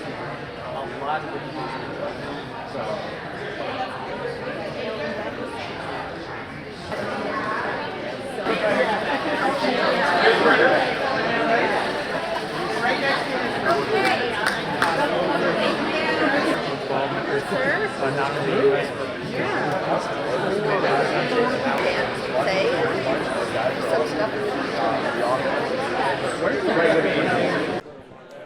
a lot of different things. So. Not in the US,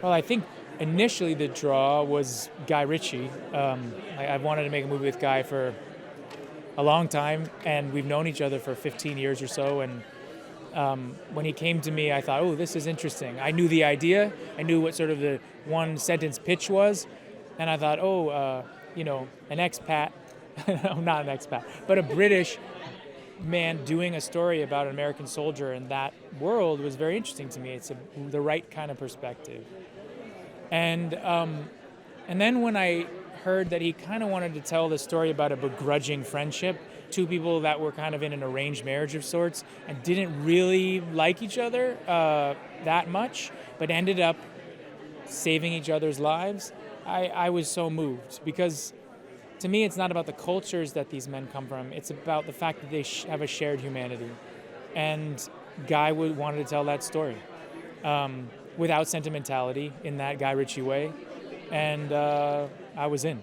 Well, I think initially the draw was Guy Ritchie. I've wanted to make a movie with Guy for a long time, and we've known each other for 15 years or so. And when he came to me, I thought, oh, this is interesting. I knew the idea. I knew what sort of the one-sentence pitch was. And I thought, an expat, no, not an expat, but a British man doing a story about an American soldier in that world was very interesting to me. It's the right kind of perspective. And then when I heard that he kind of wanted to tell the story about a begrudging friendship, two people that were kind of in an arranged marriage of sorts and didn't really like each other that much, but ended up saving each other's lives, I was so moved, because to me it's not about the cultures that these men come from, it's about the fact that they have a shared humanity. And Guy wanted to tell that story without sentimentality, in that Guy Ritchie way, and I was in.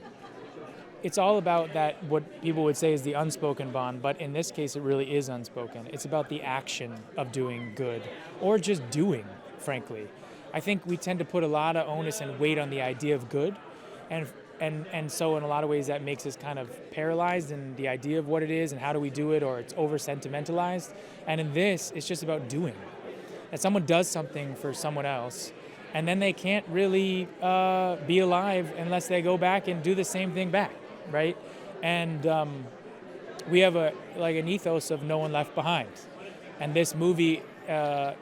It's all about that, what people would say is the unspoken bond, but in this case it really is unspoken. It's about the action of doing good, or just doing, frankly. I think we tend to put a lot of onus and weight on the idea of good, and so in a lot of ways that makes us kind of paralyzed in the idea of what it is and how do we do it, or it's over-sentimentalized. And in this, it's just about doing. That someone does something for someone else, and then they can't really be alive unless they go back and do the same thing back, right? And we have an ethos of no one left behind. And this movie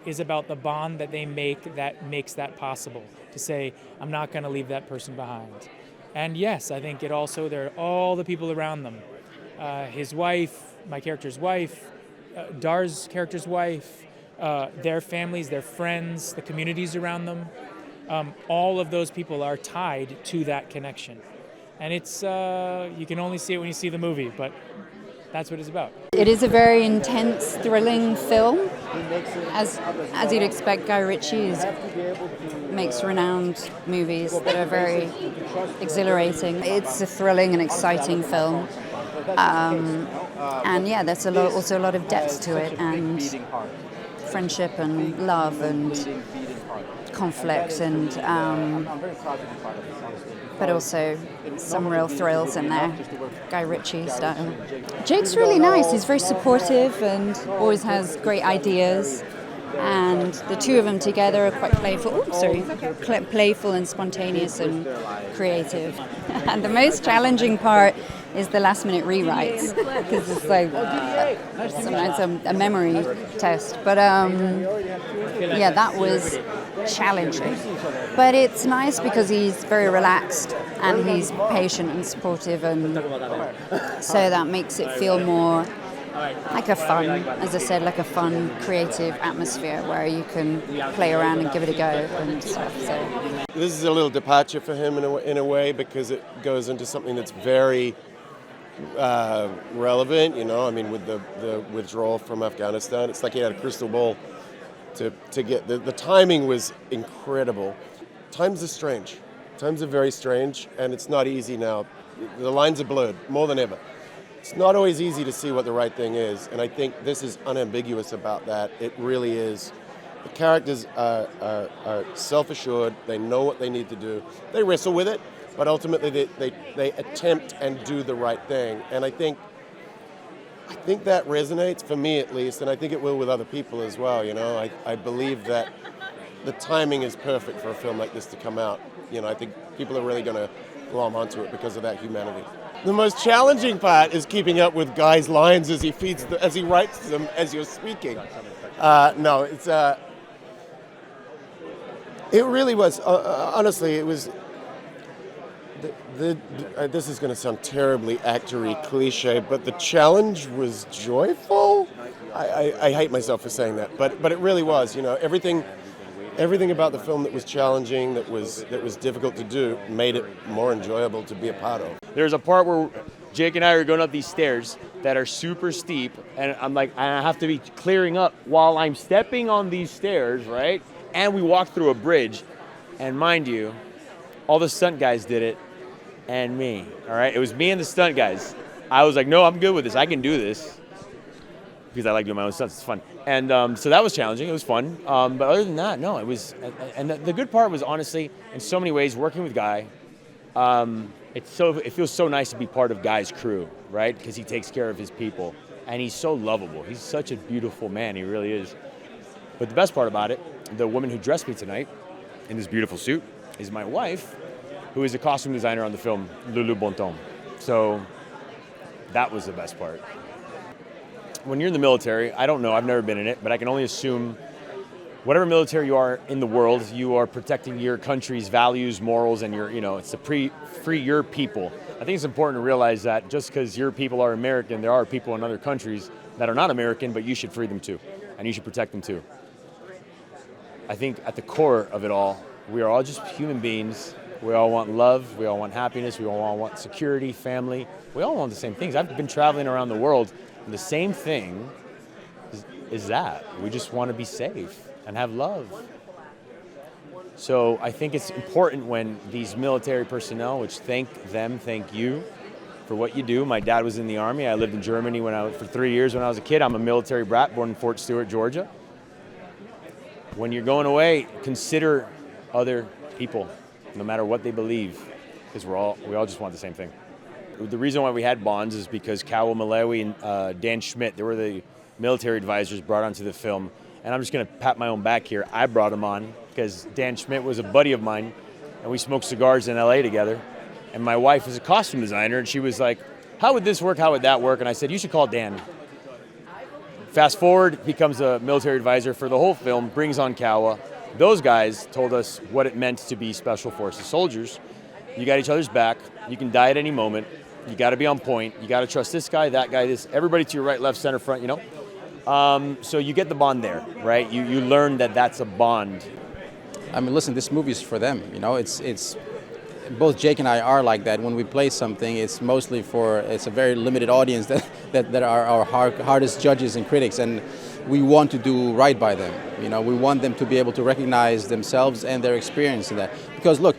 is about the bond that they make that makes that possible, to say, I'm not going to leave that person behind. And yes, I think there are all the people around them. His wife, my character's wife, Dar's character's wife, their families, their friends, the communities around them. All of those people are tied to that connection. And it's you can only see it when you see the movie, but that's what it's about. It is a very intense, thrilling film. As you'd expect, Guy Ritchie makes renowned movies that are very exhilarating. It's a thrilling and exciting film. And yeah, there's also a lot of depth to it, and friendship and love and conflict, and but also some real thrills in there, Guy Ritchie style. Jake's really nice. He's very supportive and always has great ideas. And the two of them together are quite playful. Playful and spontaneous and creative. And the most challenging part is the last-minute rewrites, because it's like sometimes a memory test. But yeah, that was challenging. But it's nice because he's very relaxed and he's patient and supportive, and so that makes it feel more like a fun, as I said, like a fun, creative atmosphere where you can play around and give it a go and stuff. So this is a little departure for him in a way, because it goes into something that's very relevant, with the withdrawal from Afghanistan. It's like he had a crystal ball to get the timing was incredible. Times are strange. Times are very strange, and it's not easy now. The lines are blurred more than ever. It's not always easy to see what the right thing is, and I think this is unambiguous about that. It really is. The characters are self-assured. They know what they need to do. They wrestle with it, but ultimately they attempt and do the right thing. And I think that resonates, for me at least, and I think it will with other people as well. I believe that the timing is perfect for a film like this to come out. I think people are really going to glom onto it because of that humanity. The most challenging part is keeping up with Guy's lines as he writes them as you're speaking. It really was. Honestly, it was. This is going to sound terribly actor-y, cliche, but the challenge was joyful. I hate myself for saying that, but it really was. Everything everything about the film that was challenging, that was difficult to do, made it more enjoyable to be a part of. There's a part where Jake and I are going up these stairs that are super steep, and I'm like, I have to be clearing up while I'm stepping on these stairs, right? And we walk through a bridge, and mind you, all the stunt guys did it, and me, all right? It was me and the stunt guys. I was like, no, I'm good with this. I can do this. Because I like doing my own stunts. It's fun. And so that was challenging. It was fun. But other than that, no, it was... And the good part was, honestly, in so many ways, working with Guy, it feels so nice to be part of Guy's crew, right? Because he takes care of his people. And he's so lovable. He's such a beautiful man. He really is. But the best part about it, the woman who dressed me tonight in this beautiful suit is my wife, who is a costume designer on the film, Lulu Bonton. So that was the best part. When you're in the military, I don't know, I've never been in it, but I can only assume whatever military you are in the world, you are protecting your country's values, morals, and it's to free your people. I think it's important to realize that just because your people are American, there are people in other countries that are not American, but you should free them too, and you should protect them too. I think at the core of it all, we are all just human beings. We all want love, we all want happiness, we all want security, family. We all want the same things. I've been traveling around the world, and the same thing is that. We just want to be safe and have love. So I think it's important when these military personnel, which thank you for what you do. My dad was in the Army. I lived in Germany for 3 years when I was a kid. I'm a military brat, born in Fort Stewart, Georgia. When you're going away, consider other people, no matter what they believe, because we all just want the same thing. The reason why we had bonds is because Kawa Malawi and Dan Schmidt, they were the military advisors brought onto the film. And I'm just going to pat my own back here. I brought him on because Dan Schmidt was a buddy of mine, and we smoked cigars in LA together. And my wife is a costume designer, and she was like, how would this work? How would that work? And I said, you should call Dan. Fast forward, becomes a military advisor for the whole film, brings on Kawa. Those guys told us what it meant to be special forces soldiers. You got each other's back. You can die at any moment. You got to be on point. You got to trust this guy, that guy, this, everybody to your right, left, center, front, So you get the bond there, right? You learn that that's a bond. I mean, listen, this movie is for them. It's both Jake and I are like that. When we play something, it's mostly it's a very limited audience that are our hardest judges and critics, and we want to do right by them. We want them to be able to recognize themselves and their experience in that. Because look,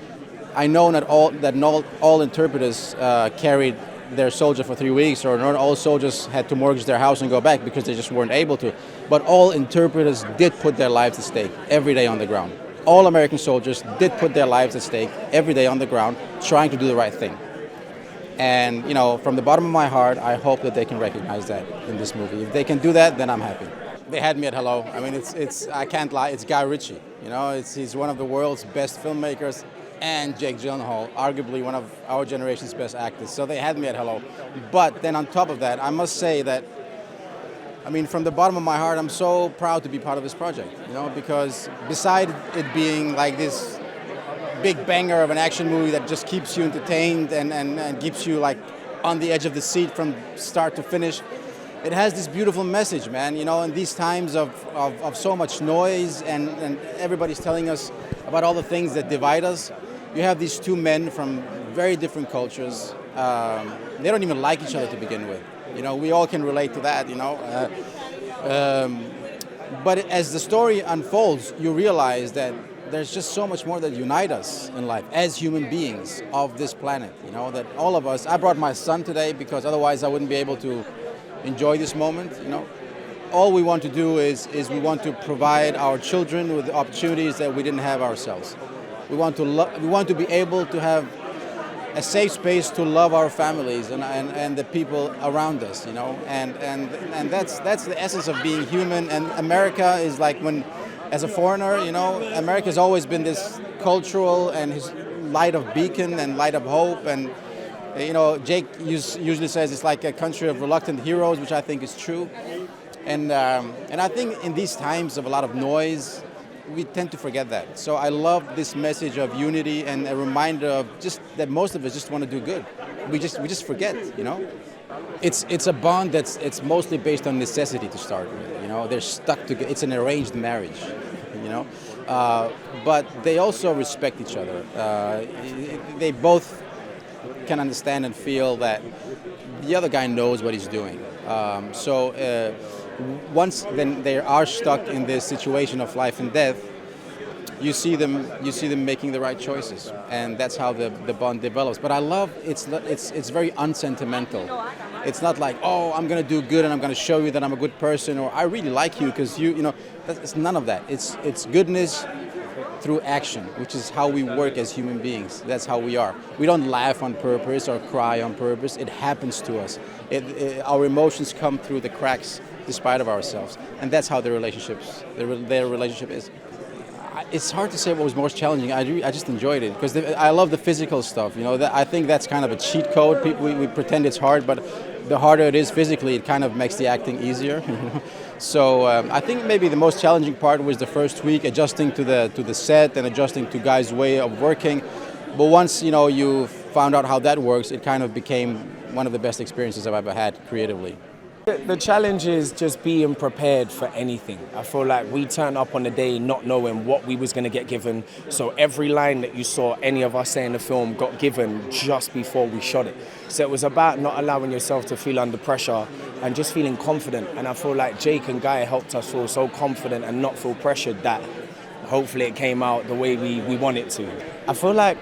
I know not all interpreters carried their soldier for 3 weeks, or not all soldiers had to mortgage their house and go back because they just weren't able to. But all interpreters did put their lives at stake every day on the ground. All American soldiers did put their lives at stake every day on the ground, trying to do the right thing. And from the bottom of my heart, I hope that they can recognize that in this movie. If they can do that, then I'm happy. They had me at hello. I mean, it's I can't lie. It's Guy Ritchie. He's one of the world's best filmmakers. And Jake Gyllenhaal, arguably one of our generation's best actors. So they had me at hello. But then on top of that, I must say that, from the bottom of my heart, I'm so proud to be part of this project, because beside it being like this big banger of an action movie that just keeps you entertained and keeps you like on the edge of the seat from start to finish, it has this beautiful message, man. In these times of so much noise and everybody's telling us about all the things that divide us, you have these two men from very different cultures. They don't even like each other to begin with. We all can relate to that, But as the story unfolds, you realize that there's just so much more that unite us in life as human beings of this planet, that all of us. I brought my son today because otherwise I wouldn't be able to enjoy this moment, All we want to do is we want to provide our children with opportunities that we didn't have ourselves. We want to be able to have a safe space to love our families and the people around us, and that's the essence of being human. And America is like, as a foreigner, America's always been this cultural and his light of beacon and light of hope. And Jake usually says it's like a country of reluctant heroes, which I think is true. And I think in these times of a lot of noise, we tend to forget that. So I love this message of unity and a reminder of just that most of us just want to do good. We just forget, It's a bond it's mostly based on necessity to start with. They're stuck together. It's an arranged marriage, but they also respect each other. They both can understand and feel that the other guy knows what he's doing. Once then they are stuck in this situation of life and death, you see them making the right choices, and that's how the bond develops. But I love it's very unsentimental. It's not like, oh, I'm gonna do good and I'm gonna show you that I'm a good person, or I really like you because you know. It's none of that. It's goodness through action, which is how we work as human beings. That's how we are. We don't laugh on purpose or cry on purpose. It happens to us. Our emotions come through the cracks despite of ourselves, and that's how their relationship is. It's hard to say what was most challenging. I just enjoyed it because I love the physical stuff. You know, I think that's kind of a cheat code. We pretend it's hard, but the harder it is physically, it kind of makes the acting easier. You know? So I think maybe the most challenging part was the first week, adjusting to the set and adjusting to Guy's way of working. But once you found out how that works, it kind of became one of the best experiences I've ever had creatively. The challenge is just being prepared for anything. I feel like we turned up on the day not knowing what we was going to get given. So every line that you saw any of us say in the film got given just before we shot it. So it was about not allowing yourself to feel under pressure and just feeling confident. And I feel like Jake and Guy helped us feel so confident and not feel pressured that hopefully it came out the way we want it to. I feel like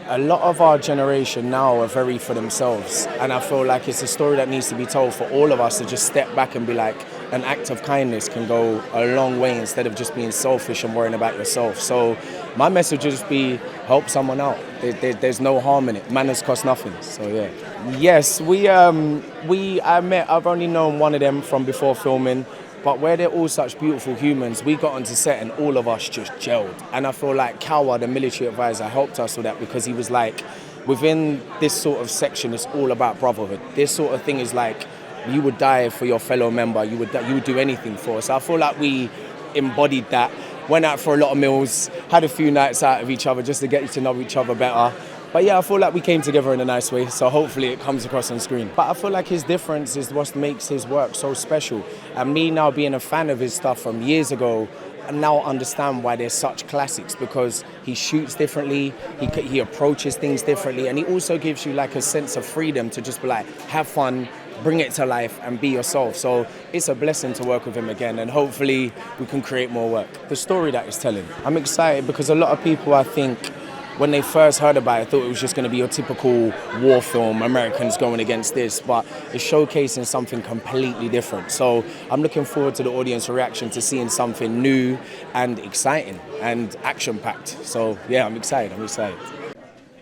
a lot of our generation now are very for themselves, and I feel like it's a story that needs to be told for all of us to just step back and be like, an act of kindness can go a long way instead of just being selfish and worrying about yourself. So my message would just be, help someone out. There's no harm in it. Manners cost nothing. So yeah. Yes, I've only known one of them from before filming. But where they're all such beautiful humans, we got onto set and all of us just gelled. And I feel like Kawa, the military advisor, helped us with that because he was like, within this sort of section, it's all about brotherhood. This sort of thing is like, you would die for your fellow member, you would do anything for us. So I feel like we embodied that, went out for a lot of meals, had a few nights out of each other just to get to know each other better. But yeah, I feel like we came together in a nice way, so hopefully it comes across on screen. But I feel like his difference is what makes his work so special. And me now being a fan of his stuff from years ago, I now understand why they're such classics, because he shoots differently, he approaches things differently, and he also gives you like a sense of freedom to just be like, have fun, bring it to life and be yourself. So it's a blessing to work with him again, and hopefully we can create more work. The story that he's telling, I'm excited because a lot of people, I think, when they first heard about it, thought it was just going to be your typical war film, Americans going against this, but it's showcasing something completely different. So I'm looking forward to the audience reaction to seeing something new and exciting and action-packed. So yeah, I'm excited.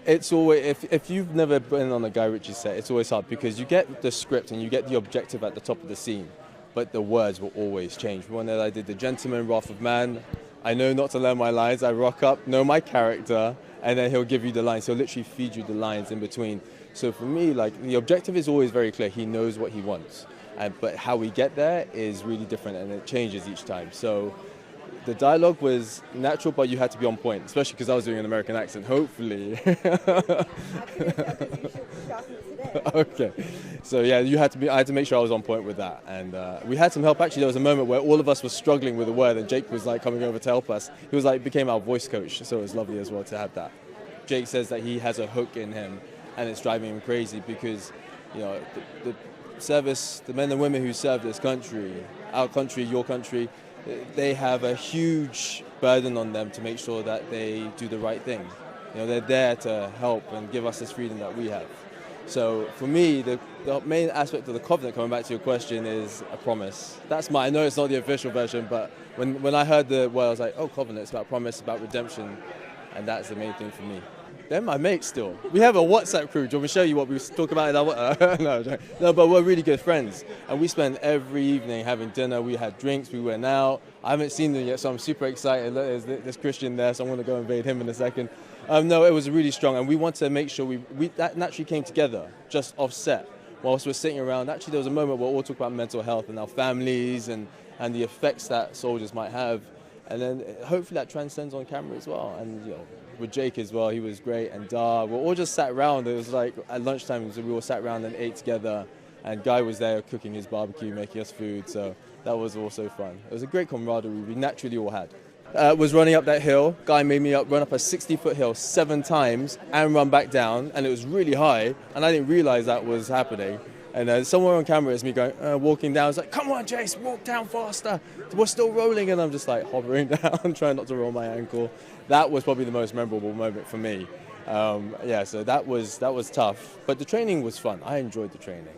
It's always, if you've never been on a Guy Ritchie set, it's always hard because you get the script and you get the objective at the top of the scene, but the words will always change. When I did The Gentleman, Wrath of Man, I know not to learn my lines. I rock up, know my character, and then he'll give you the lines. He'll literally feed you the lines in between. So for me, like, the objective is always very clear. He knows what he wants. But how we get there is really different, and it changes each time. So the dialogue was natural, but you had to be on point, especially because I was doing an American accent, hopefully. Okay. So yeah, I had to make sure I was on point with that. And we had some help. Actually, there was a moment where all of us were struggling with a word, and Jake was like coming over to help us. He was like, became our voice coach, so it was lovely as well to have that. Jake says that he has a hook in him, and it's driving him crazy because, the service, the men and women who serve this country, our country, your country, they have a huge burden on them to make sure that they do the right thing. They're there to help and give us this freedom that we have. So for me, the main aspect of the covenant, coming back to your question, is a promise. I know it's not the official version, but when I heard the word, I was like, oh, covenant, it's about promise, about redemption, and that's the main thing for me. They're my mates still. We have a WhatsApp crew. Do you want me to show you what we talk about in our No, but we're really good friends. And we spend every evening having dinner. We had drinks, we went out. I haven't seen them yet, so I'm super excited. There's Christian there, so I'm going to go invade him in a second. No, it was really strong, and we want to make sure that naturally came together, just offset. Whilst we're sitting around, actually there was a moment where we'll all talk about mental health and our families and the effects that soldiers might have. And then hopefully that transcends on camera as well. And with Jake as well, he was great, and Dar, we all just sat around. It was like at lunchtime, so we all sat around and ate together, and Guy was there cooking his barbecue, making us food, so that was also fun. It was a great camaraderie we naturally all had. was running up that hill. Guy made me run up a 60-foot hill 7 times and run back down, and it was really high, and I didn't realize that was happening. And somewhere on camera is me going, walking down. It's like, come on, Jace, walk down faster. We're still rolling, and I'm just like hovering down, trying not to roll my ankle. That was probably the most memorable moment for me. So that was tough, but the training was fun. I enjoyed the training.